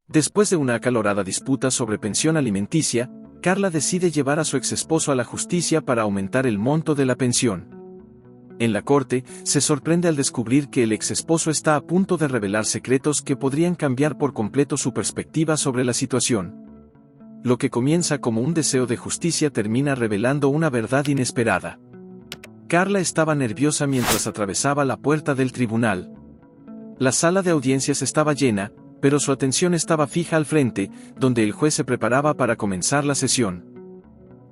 Después de una acalorada disputa sobre pensión alimenticia, Carla decide llevar a su exesposo a la justicia para aumentar el monto de la pensión. En la corte, se sorprende al descubrir que el exesposo está a punto de revelar secretos que podrían cambiar por completo su perspectiva sobre la situación. Lo que comienza como un deseo de justicia termina revelando una verdad inesperada. Carla estaba nerviosa mientras atravesaba la puerta del tribunal. La sala de audiencias estaba llena, pero su atención estaba fija al frente, donde el juez se preparaba para comenzar la sesión.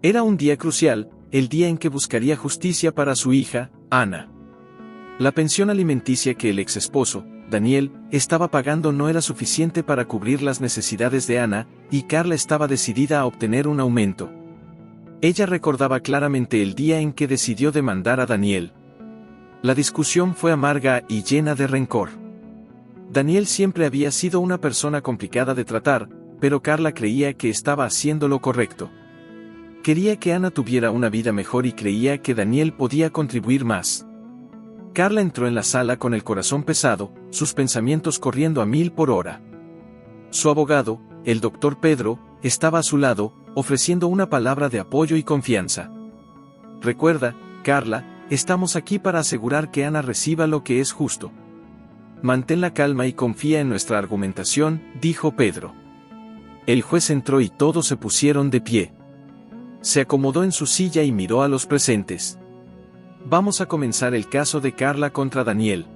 Era un día crucial, el día en que buscaría justicia para su hija, Ana. La pensión alimenticia que el exesposo, Daniel, estaba pagando no era suficiente para cubrir las necesidades de Ana, y Carla estaba decidida a obtener un aumento. Ella recordaba claramente el día en que decidió demandar a Daniel. La discusión fue amarga y llena de rencor. Daniel siempre había sido una persona complicada de tratar, pero Carla creía que estaba haciendo lo correcto. Quería que Ana tuviera una vida mejor y creía que Daniel podía contribuir más. Carla entró en la sala con el corazón pesado, sus pensamientos corriendo a 1000 por hora. Su abogado, el doctor Pedro, estaba a su lado, ofreciendo una palabra de apoyo y confianza. Recuerda, Carla, estamos aquí para asegurar que Ana reciba lo que es justo. Mantén la calma y confía en nuestra argumentación, dijo Pedro. El juez entró y todos se pusieron de pie. Se acomodó en su silla y miró a los presentes. Vamos a comenzar el caso de Carla contra Daniel.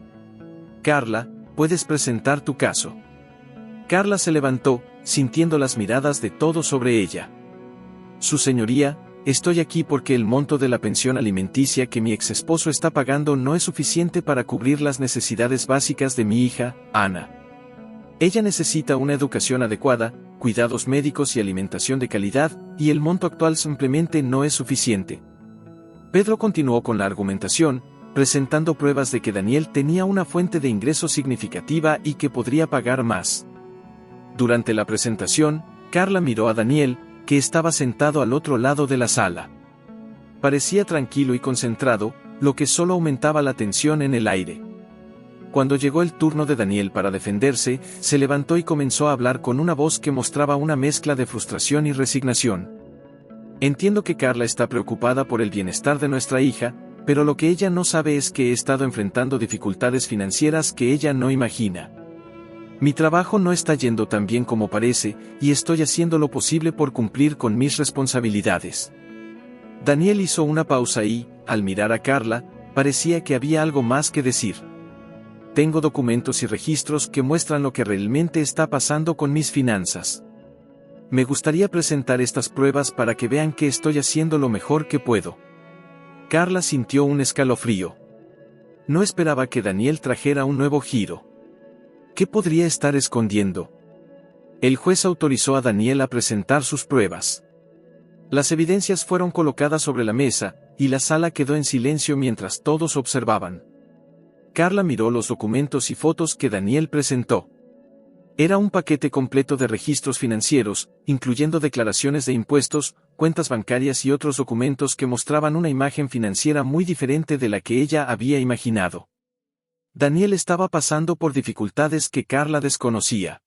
Carla, puedes presentar tu caso. Carla se levantó, sintiendo las miradas de todos sobre ella. Su señoría, estoy aquí porque el monto de la pensión alimenticia que mi exesposo está pagando no es suficiente para cubrir las necesidades básicas de mi hija, Ana. Ella necesita una educación adecuada, cuidados médicos y alimentación de calidad, y el monto actual simplemente no es suficiente. Pedro continuó con la argumentación, presentando pruebas de que Daniel tenía una fuente de ingresos significativa y que podría pagar más. Durante la presentación, Carla miró a Daniel, que estaba sentado al otro lado de la sala. Parecía tranquilo y concentrado, lo que solo aumentaba la tensión en el aire. Cuando llegó el turno de Daniel para defenderse, se levantó y comenzó a hablar con una voz que mostraba una mezcla de frustración y resignación. Entiendo que Carla está preocupada por el bienestar de nuestra hija, pero lo que ella no sabe es que he estado enfrentando dificultades financieras que ella no imagina. Mi trabajo no está yendo tan bien como parece, y estoy haciendo lo posible por cumplir con mis responsabilidades. Daniel hizo una pausa y, al mirar a Carla, parecía que había algo más que decir. Tengo documentos y registros que muestran lo que realmente está pasando con mis finanzas. Me gustaría presentar estas pruebas para que vean que estoy haciendo lo mejor que puedo. Carla sintió un escalofrío. No esperaba que Daniel trajera un nuevo giro. ¿Qué podría estar escondiendo? El juez autorizó a Daniel a presentar sus pruebas. Las evidencias fueron colocadas sobre la mesa, y la sala quedó en silencio mientras todos observaban. Carla miró los documentos y fotos que Daniel presentó. Era un paquete completo de registros financieros, incluyendo declaraciones de impuestos, cuentas bancarias y otros documentos que mostraban una imagen financiera muy diferente de la que ella había imaginado. Daniel estaba pasando por dificultades que Carla desconocía.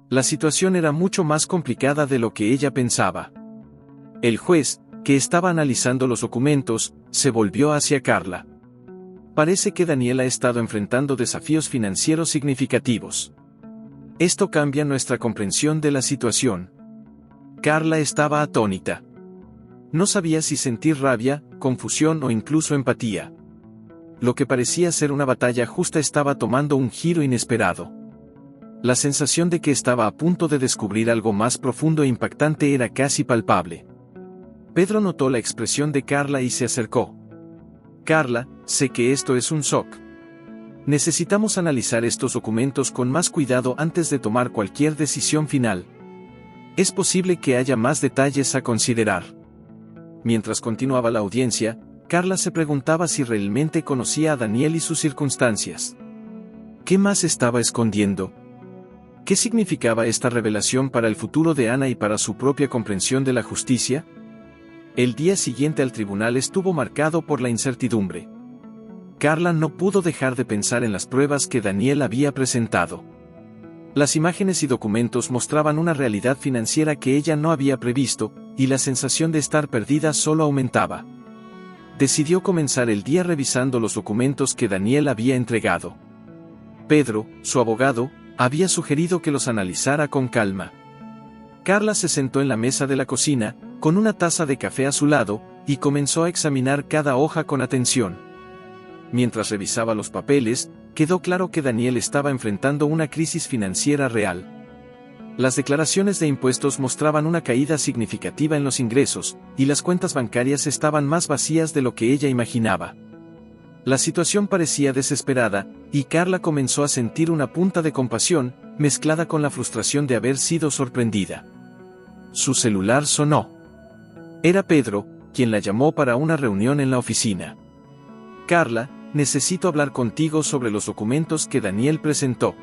La situación era mucho más complicada de lo que ella pensaba. El juez, que estaba analizando los documentos, se volvió hacia Carla. Parece que Daniel ha estado enfrentando desafíos financieros significativos. Esto cambia nuestra comprensión de la situación. Carla estaba atónita. No sabía si sentir rabia, confusión o incluso empatía. Lo que parecía ser una batalla justa estaba tomando un giro inesperado. La sensación de que estaba a punto de descubrir algo más profundo e impactante era casi palpable. Pedro notó la expresión de Carla y se acercó. Carla, sé que esto es un shock. Necesitamos analizar estos documentos con más cuidado antes de tomar cualquier decisión final. Es posible que haya más detalles a considerar. Mientras continuaba la audiencia, Carla se preguntaba si realmente conocía a Daniel y sus circunstancias. ¿Qué más estaba escondiendo? ¿Qué significaba esta revelación para el futuro de Ana y para su propia comprensión de la justicia? El día siguiente al tribunal estuvo marcado por la incertidumbre. Carla no pudo dejar de pensar en las pruebas que Daniel había presentado. Las imágenes y documentos mostraban una realidad financiera que ella no había previsto, y la sensación de estar perdida solo aumentaba. Decidió comenzar el día revisando los documentos que Daniel había entregado. Pedro, su abogado, había sugerido que los analizara con calma. Carla se sentó en la mesa de la cocina, con una taza de café a su lado, y comenzó a examinar cada hoja con atención. Mientras revisaba los papeles, quedó claro que Daniel estaba enfrentando una crisis financiera real. Las declaraciones de impuestos mostraban una caída significativa en los ingresos, y las cuentas bancarias estaban más vacías de lo que ella imaginaba. La situación parecía desesperada, y Carla comenzó a sentir una punta de compasión, mezclada con la frustración de haber sido sorprendida. Su celular sonó. Era Pedro, quien la llamó para una reunión en la oficina. Carla, necesito hablar contigo sobre los documentos que Daniel presentó.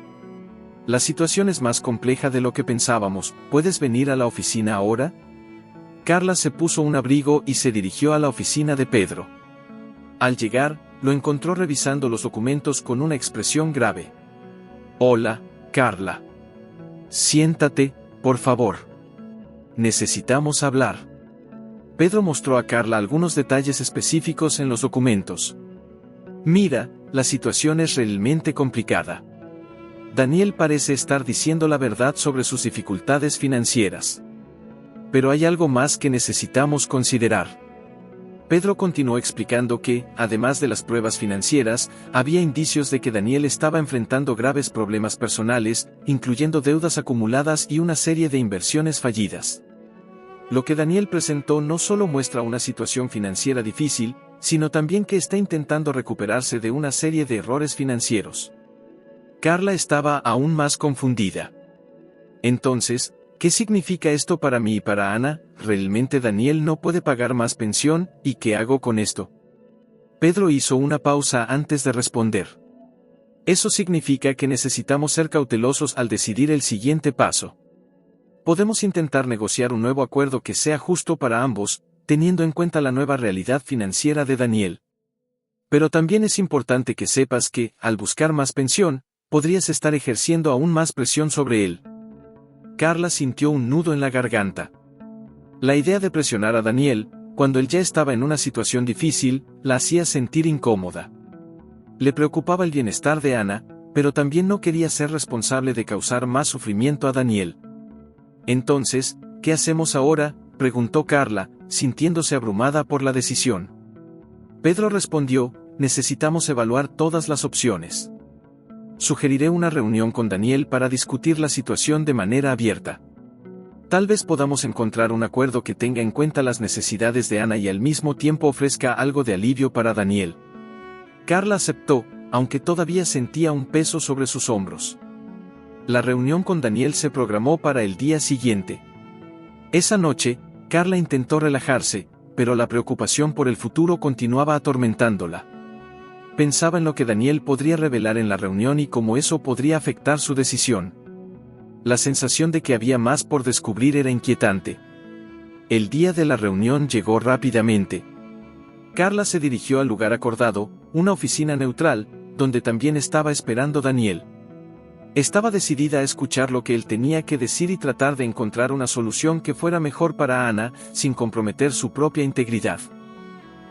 La situación es más compleja de lo que pensábamos, ¿puedes venir a la oficina ahora? Carla se puso un abrigo y se dirigió a la oficina de Pedro. Al llegar, lo encontró revisando los documentos con una expresión grave. Hola, Carla. Siéntate, por favor. Necesitamos hablar. Pedro mostró a Carla algunos detalles específicos en los documentos. Mira, la situación es realmente complicada. Daniel parece estar diciendo la verdad sobre sus dificultades financieras. Pero hay algo más que necesitamos considerar. Pedro continuó explicando que, además de las pruebas financieras, había indicios de que Daniel estaba enfrentando graves problemas personales, incluyendo deudas acumuladas y una serie de inversiones fallidas. Lo que Daniel presentó no solo muestra una situación financiera difícil, sino también que está intentando recuperarse de una serie de errores financieros. Carla estaba aún más confundida. Entonces, ¿qué significa esto para mí y para Ana? ¿Realmente Daniel no puede pagar más pensión? ¿Y qué hago con esto? Pedro hizo una pausa antes de responder. Eso significa que necesitamos ser cautelosos al decidir el siguiente paso. Podemos intentar negociar un nuevo acuerdo que sea justo para ambos, teniendo en cuenta la nueva realidad financiera de Daniel. Pero también es importante que sepas que, al buscar más pensión, podrías estar ejerciendo aún más presión sobre él. Carla sintió un nudo en la garganta. La idea de presionar a Daniel, cuando él ya estaba en una situación difícil, la hacía sentir incómoda. Le preocupaba el bienestar de Ana, pero también no quería ser responsable de causar más sufrimiento a Daniel. Entonces, ¿qué hacemos ahora?, preguntó Carla, sintiéndose abrumada por la decisión. Pedro respondió, necesitamos evaluar todas las opciones. Sugeriré una reunión con Daniel para discutir la situación de manera abierta. Tal vez podamos encontrar un acuerdo que tenga en cuenta las necesidades de Ana y al mismo tiempo ofrezca algo de alivio para Daniel. Carla aceptó, aunque todavía sentía un peso sobre sus hombros. La reunión con Daniel se programó para el día siguiente. Esa noche, Carla intentó relajarse, pero la preocupación por el futuro continuaba atormentándola. Pensaba en lo que Daniel podría revelar en la reunión y cómo eso podría afectar su decisión. La sensación de que había más por descubrir era inquietante. El día de la reunión llegó rápidamente. Carla se dirigió al lugar acordado, una oficina neutral, donde también estaba esperando Daniel. Estaba decidida a escuchar lo que él tenía que decir y tratar de encontrar una solución que fuera mejor para Ana, sin comprometer su propia integridad.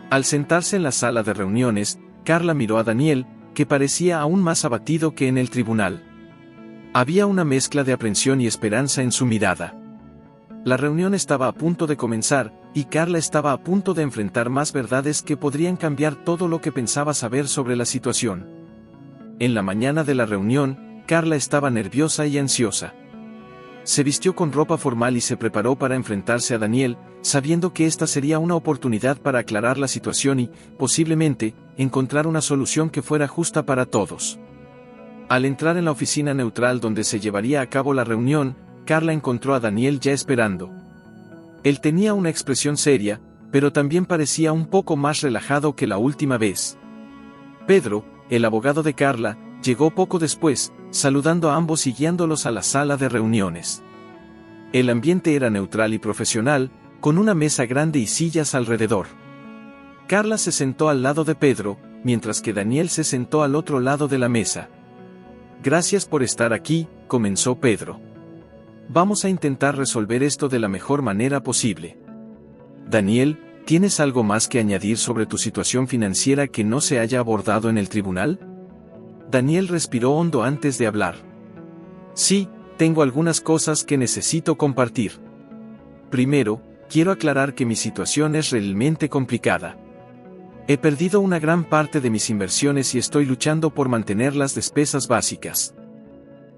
Al sentarse en la sala de reuniones, Carla miró a Daniel, que parecía aún más abatido que en el tribunal. Había una mezcla de aprensión y esperanza en su mirada. La reunión estaba a punto de comenzar, y Carla estaba a punto de enfrentar más verdades que podrían cambiar todo lo que pensaba saber sobre la situación. En la mañana de la reunión, Carla estaba nerviosa y ansiosa. Se vistió con ropa formal y se preparó para enfrentarse a Daniel, sabiendo que esta sería una oportunidad para aclarar la situación y, posiblemente, encontrar una solución que fuera justa para todos. Al entrar en la oficina neutral donde se llevaría a cabo la reunión, Carla encontró a Daniel ya esperando. Él tenía una expresión seria, pero también parecía un poco más relajado que la última vez. Pedro, el abogado de Carla, llegó poco después, saludando a ambos y guiándolos a la sala de reuniones. El ambiente era neutral y profesional, con una mesa grande y sillas alrededor. Carla se sentó al lado de Pedro, mientras que Daniel se sentó al otro lado de la mesa. Gracias por estar aquí, comenzó Pedro. Vamos a intentar resolver esto de la mejor manera posible. Daniel, ¿tienes algo más que añadir sobre tu situación financiera que no se haya abordado en el tribunal? Daniel respiró hondo antes de hablar. Sí, tengo algunas cosas que necesito compartir. Primero, quiero aclarar que mi situación es realmente complicada. He perdido una gran parte de mis inversiones y estoy luchando por mantener las despesas básicas.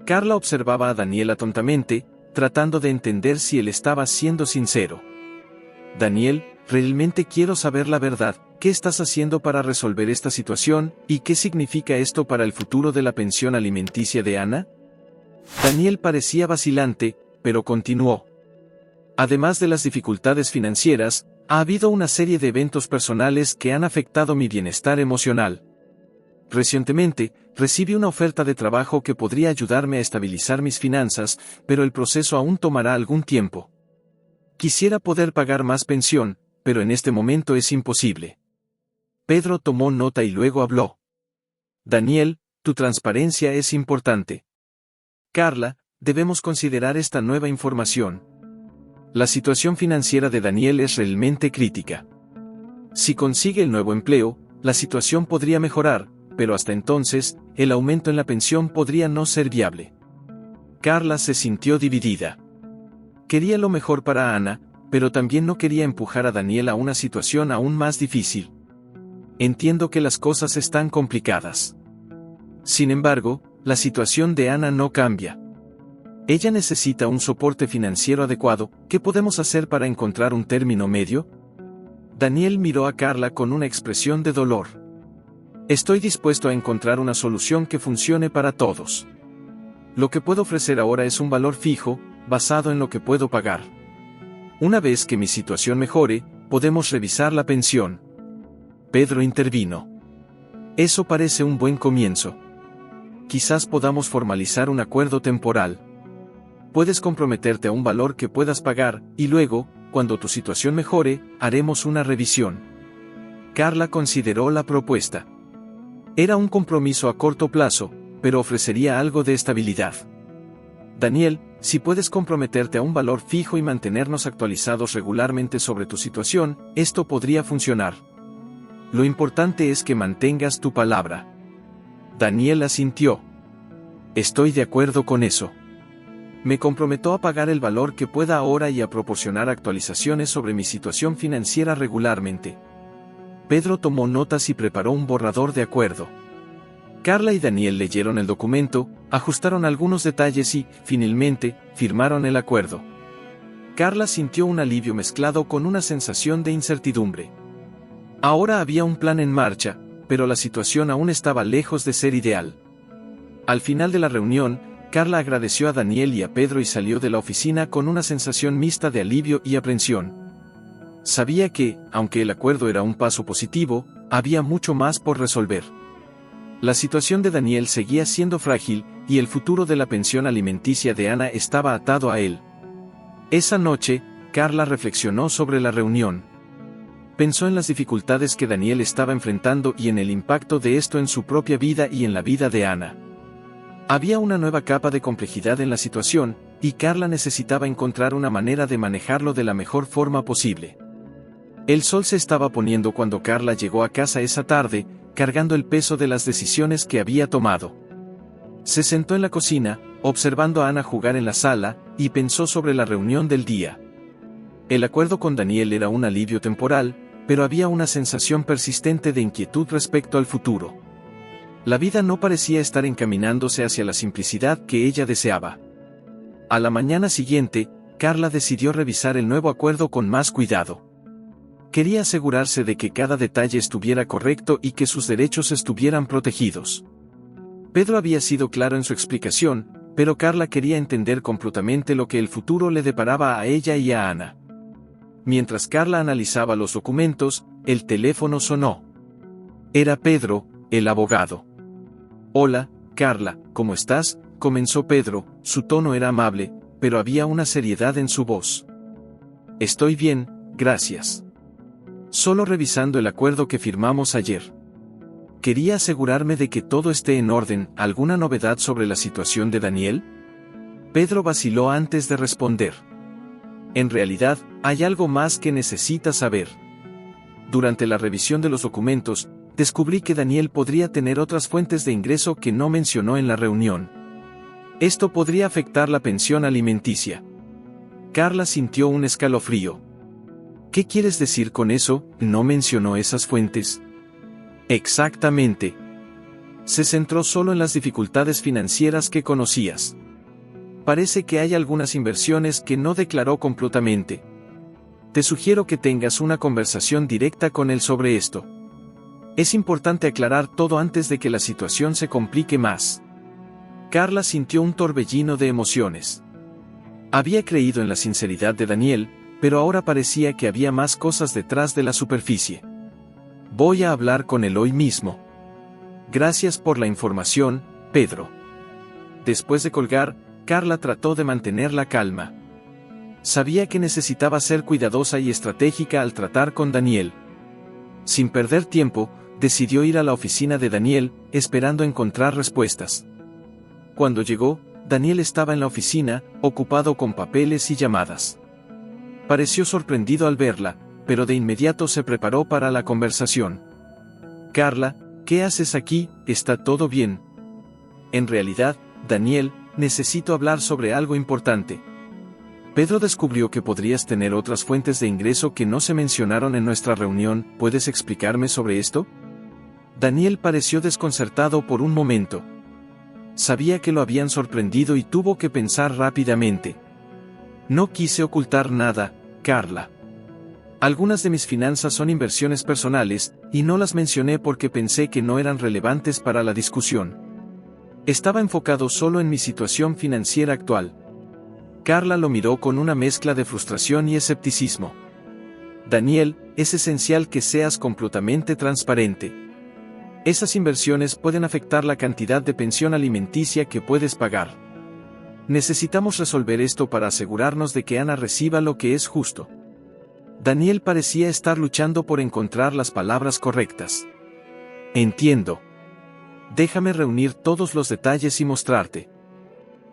Carla observaba a Daniel atontamente, tratando de entender si él estaba siendo sincero. Daniel, realmente quiero saber la verdad. ¿Qué estás haciendo para resolver esta situación, y qué significa esto para el futuro de la pensión alimenticia de Ana? Daniel parecía vacilante, pero continuó. Además de las dificultades financieras, ha habido una serie de eventos personales que han afectado mi bienestar emocional. Recientemente, recibí una oferta de trabajo que podría ayudarme a estabilizar mis finanzas, pero el proceso aún tomará algún tiempo. Quisiera poder pagar más pensión, pero en este momento es imposible. Pedro tomó nota y luego habló. Daniel, tu transparencia es importante. Carla, debemos considerar esta nueva información. La situación financiera de Daniel es realmente crítica. Si consigue el nuevo empleo, la situación podría mejorar, pero hasta entonces, el aumento en la pensión podría no ser viable. Carla se sintió dividida. Quería lo mejor para Ana, pero también no quería empujar a Daniel a una situación aún más difícil. Entiendo que las cosas están complicadas. Sin embargo, la situación de Ana no cambia. Ella necesita un soporte financiero adecuado. ¿Qué podemos hacer para encontrar un término medio? Daniel miró a Carla con una expresión de dolor. Estoy dispuesto a encontrar una solución que funcione para todos. Lo que puedo ofrecer ahora es un valor fijo, basado en lo que puedo pagar. Una vez que mi situación mejore, podemos revisar la pensión. Pedro intervino. Eso parece un buen comienzo. Quizás podamos formalizar un acuerdo temporal. Puedes comprometerte a un valor que puedas pagar, y luego, cuando tu situación mejore, haremos una revisión. Carla consideró la propuesta. Era un compromiso a corto plazo, pero ofrecería algo de estabilidad. Daniel, si puedes comprometerte a un valor fijo y mantenernos actualizados regularmente sobre tu situación, esto podría funcionar. Lo importante es que mantengas tu palabra. Daniel asintió. Estoy de acuerdo con eso. Me comprometo a pagar el valor que pueda ahora y a proporcionar actualizaciones sobre mi situación financiera regularmente. Pedro tomó notas y preparó un borrador de acuerdo. Carla y Daniel leyeron el documento, ajustaron algunos detalles y, finalmente, firmaron el acuerdo. Carla sintió un alivio mezclado con una sensación de incertidumbre. Ahora había un plan en marcha, pero la situación aún estaba lejos de ser ideal. Al final de la reunión, Carla agradeció a Daniel y a Pedro y salió de la oficina con una sensación mixta de alivio y aprensión. Sabía que, aunque el acuerdo era un paso positivo, había mucho más por resolver. La situación de Daniel seguía siendo frágil, y el futuro de la pensión alimenticia de Ana estaba atado a él. Esa noche, Carla reflexionó sobre la reunión. Pensó en las dificultades que Daniel estaba enfrentando y en el impacto de esto en su propia vida y en la vida de Ana. Había una nueva capa de complejidad en la situación, y Carla necesitaba encontrar una manera de manejarlo de la mejor forma posible. El sol se estaba poniendo cuando Carla llegó a casa esa tarde, cargando el peso de las decisiones que había tomado. Se sentó en la cocina, observando a Ana jugar en la sala, y pensó sobre la reunión del día. El acuerdo con Daniel era un alivio temporal, pero había una sensación persistente de inquietud respecto al futuro. La vida no parecía estar encaminándose hacia la simplicidad que ella deseaba. A la mañana siguiente, Carla decidió revisar el nuevo acuerdo con más cuidado. Quería asegurarse de que cada detalle estuviera correcto y que sus derechos estuvieran protegidos. Pedro había sido claro en su explicación, pero Carla quería entender completamente lo que el futuro le deparaba a ella y a Ana. Mientras Carla analizaba los documentos, el teléfono sonó. Era Pedro, el abogado. Hola, Carla, ¿cómo estás?, comenzó Pedro. Su tono era amable, pero había una seriedad en su voz. Estoy bien, gracias. Solo revisando el acuerdo que firmamos ayer. Quería asegurarme de que todo esté en orden. ¿Alguna novedad sobre la situación de Daniel? Pedro vaciló antes de responder. En realidad, hay algo más que necesitas saber. Durante la revisión de los documentos, descubrí que Daniel podría tener otras fuentes de ingreso que no mencionó en la reunión. Esto podría afectar la pensión alimenticia. Carla sintió un escalofrío. ¿Qué quieres decir con eso? ¿No mencionó esas fuentes? Exactamente. Se centró solo en las dificultades financieras que conocías. Parece que hay algunas inversiones que no declaró completamente. Te sugiero que tengas una conversación directa con él sobre esto. Es importante aclarar todo antes de que la situación se complique más. Carla sintió un torbellino de emociones. Había creído en la sinceridad de Daniel, pero ahora parecía que había más cosas detrás de la superficie. Voy a hablar con él hoy mismo. Gracias por la información, Pedro. Después de colgar, Carla trató de mantener la calma. Sabía que necesitaba ser cuidadosa y estratégica al tratar con Daniel. Sin perder tiempo, decidió ir a la oficina de Daniel, esperando encontrar respuestas. Cuando llegó, Daniel estaba en la oficina, ocupado con papeles y llamadas. Pareció sorprendido al verla, pero de inmediato se preparó para la conversación. Carla, ¿qué haces aquí? ¿Está todo bien? En realidad, Daniel, necesito hablar sobre algo importante. Pedro descubrió que podrías tener otras fuentes de ingreso que no se mencionaron en nuestra reunión. ¿Puedes explicarme sobre esto? Daniel pareció desconcertado por un momento. Sabía que lo habían sorprendido y tuvo que pensar rápidamente. No quise ocultar nada, Carla. Algunas de mis finanzas son inversiones personales, y no las mencioné porque pensé que no eran relevantes para la discusión. Estaba enfocado solo en mi situación financiera actual. Carla lo miró con una mezcla de frustración y escepticismo. Daniel, es esencial que seas completamente transparente. Esas inversiones pueden afectar la cantidad de pensión alimenticia que puedes pagar. Necesitamos resolver esto para asegurarnos de que Ana reciba lo que es justo. Daniel parecía estar luchando por encontrar las palabras correctas. Entiendo. Déjame reunir todos los detalles y mostrarte.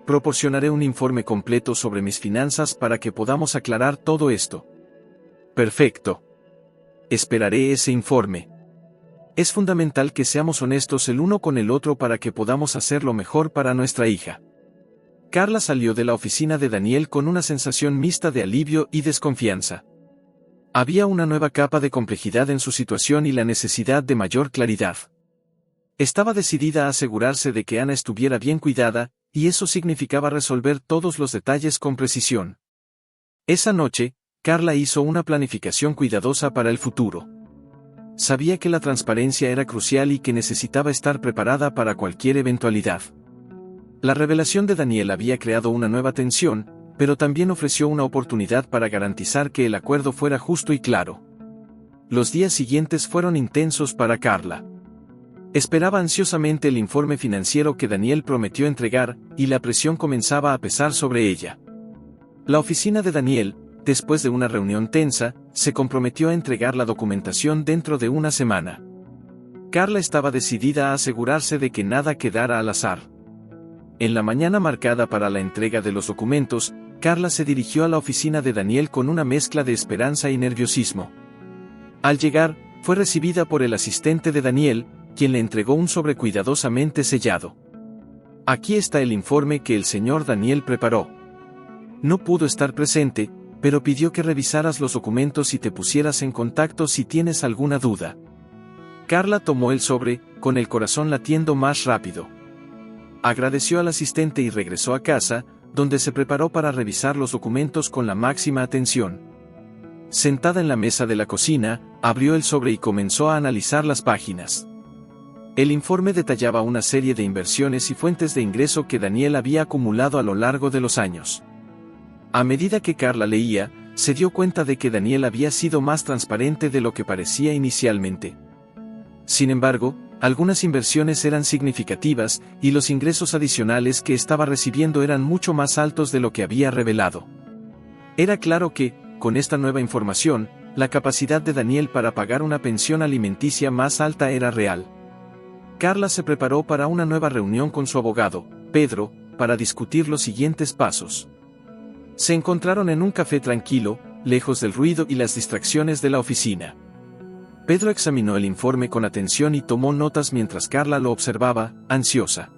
Proporcionaré un informe completo sobre mis finanzas para que podamos aclarar todo esto. Perfecto. Esperaré ese informe. Es fundamental que seamos honestos el uno con el otro para que podamos hacer lo mejor para nuestra hija. Carla salió de la oficina de Daniel con una sensación mixta de alivio y desconfianza. Había una nueva capa de complejidad en su situación y la necesidad de mayor claridad. Estaba decidida a asegurarse de que Ana estuviera bien cuidada, y eso significaba resolver todos los detalles con precisión. Esa noche, Carla hizo una planificación cuidadosa para el futuro. Sabía que la transparencia era crucial y que necesitaba estar preparada para cualquier eventualidad. La revelación de Daniel había creado una nueva tensión, pero también ofreció una oportunidad para garantizar que el acuerdo fuera justo y claro. Los días siguientes fueron intensos para Carla. Esperaba ansiosamente el informe financiero que Daniel prometió entregar, y la presión comenzaba a pesar sobre ella. La oficina de Daniel, después de una reunión tensa, se comprometió a entregar la documentación dentro de una semana. Carla estaba decidida a asegurarse de que nada quedara al azar. En la mañana marcada para la entrega de los documentos, Carla se dirigió a la oficina de Daniel con una mezcla de esperanza y nerviosismo. Al llegar, fue recibida por el asistente de Daniel, quien le entregó un sobre cuidadosamente sellado. Aquí está el informe que el señor Daniel preparó. No pudo estar presente, pero pidió que revisaras los documentos y te pusieras en contacto si tienes alguna duda. Carla tomó el sobre, con el corazón latiendo más rápido. Agradeció al asistente y regresó a casa, donde se preparó para revisar los documentos con la máxima atención. Sentada en la mesa de la cocina, abrió el sobre y comenzó a analizar las páginas. El informe detallaba una serie de inversiones y fuentes de ingreso que Daniel había acumulado a lo largo de los años. A medida que Carla leía, se dio cuenta de que Daniel había sido más transparente de lo que parecía inicialmente. Sin embargo, algunas inversiones eran significativas, y los ingresos adicionales que estaba recibiendo eran mucho más altos de lo que había revelado. Era claro que, con esta nueva información, la capacidad de Daniel para pagar una pensión alimenticia más alta era real. Carla se preparó para una nueva reunión con su abogado, Pedro, para discutir los siguientes pasos. Se encontraron en un café tranquilo, lejos del ruido y las distracciones de la oficina. Pedro examinó el informe con atención y tomó notas mientras Carla lo observaba, ansiosa.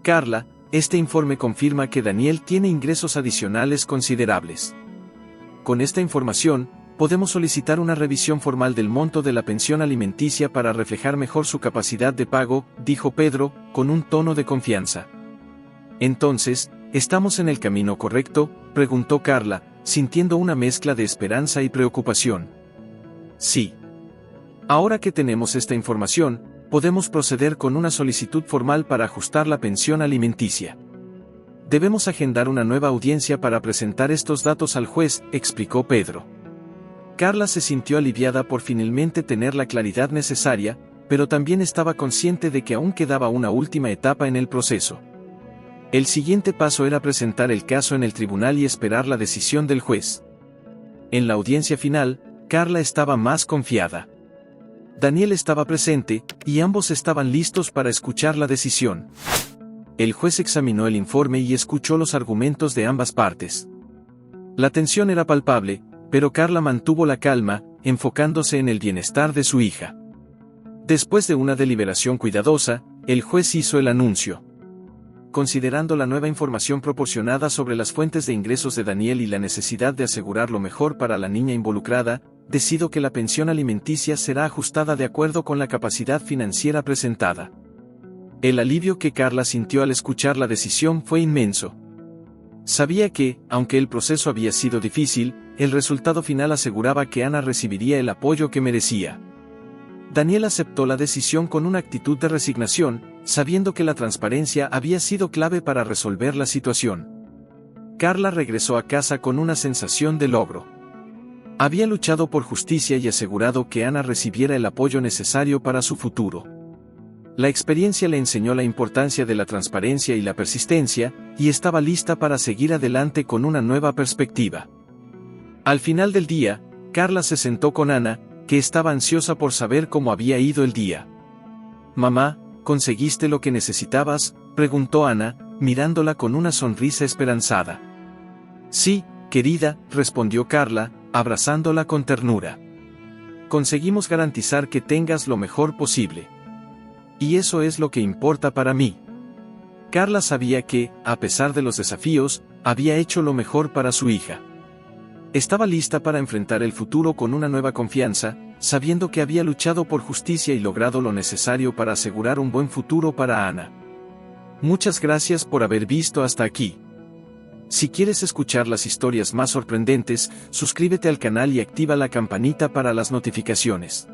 Carla, este informe confirma que Daniel tiene ingresos adicionales considerables. Con esta información, podemos solicitar una revisión formal del monto de la pensión alimenticia para reflejar mejor su capacidad de pago, dijo Pedro, con un tono de confianza. Entonces, ¿estamos en el camino correcto?, preguntó Carla, sintiendo una mezcla de esperanza y preocupación. Sí. Ahora que tenemos esta información, podemos proceder con una solicitud formal para ajustar la pensión alimenticia. Debemos agendar una nueva audiencia para presentar estos datos al juez, explicó Pedro. Carla se sintió aliviada por finalmente tener la claridad necesaria, pero también estaba consciente de que aún quedaba una última etapa en el proceso. El siguiente paso era presentar el caso en el tribunal y esperar la decisión del juez. En la audiencia final, Carla estaba más confiada. Daniel estaba presente, y ambos estaban listos para escuchar la decisión. El juez examinó el informe y escuchó los argumentos de ambas partes. La tensión era palpable, pero Carla mantuvo la calma, enfocándose en el bienestar de su hija. Después de una deliberación cuidadosa, el juez hizo el anuncio. Considerando la nueva información proporcionada sobre las fuentes de ingresos de Daniel y la necesidad de asegurar lo mejor para la niña involucrada, decido que la pensión alimenticia será ajustada de acuerdo con la capacidad financiera presentada. El alivio que Carla sintió al escuchar la decisión fue inmenso. Sabía que, aunque el proceso había sido difícil, el resultado final aseguraba que Ana recibiría el apoyo que merecía. Daniel aceptó la decisión con una actitud de resignación, sabiendo que la transparencia había sido clave para resolver la situación. Carla regresó a casa con una sensación de logro. Había luchado por justicia y asegurado que Ana recibiera el apoyo necesario para su futuro. La experiencia le enseñó la importancia de la transparencia y la persistencia, y estaba lista para seguir adelante con una nueva perspectiva. Al final del día, Carla se sentó con Ana, que estaba ansiosa por saber cómo había ido el día. «Mamá, ¿conseguiste lo que necesitabas?», preguntó Ana, mirándola con una sonrisa esperanzada. «Sí, querida», respondió Carla, abrazándola con ternura. «Conseguimos garantizar que tengas lo mejor posible. Y eso es lo que importa para mí». Carla sabía que, a pesar de los desafíos, había hecho lo mejor para su hija. Estaba lista para enfrentar el futuro con una nueva confianza, sabiendo que había luchado por justicia y logrado lo necesario para asegurar un buen futuro para Ana. Muchas gracias por haber visto hasta aquí. Si quieres escuchar las historias más sorprendentes, suscríbete al canal y activa la campanita para las notificaciones.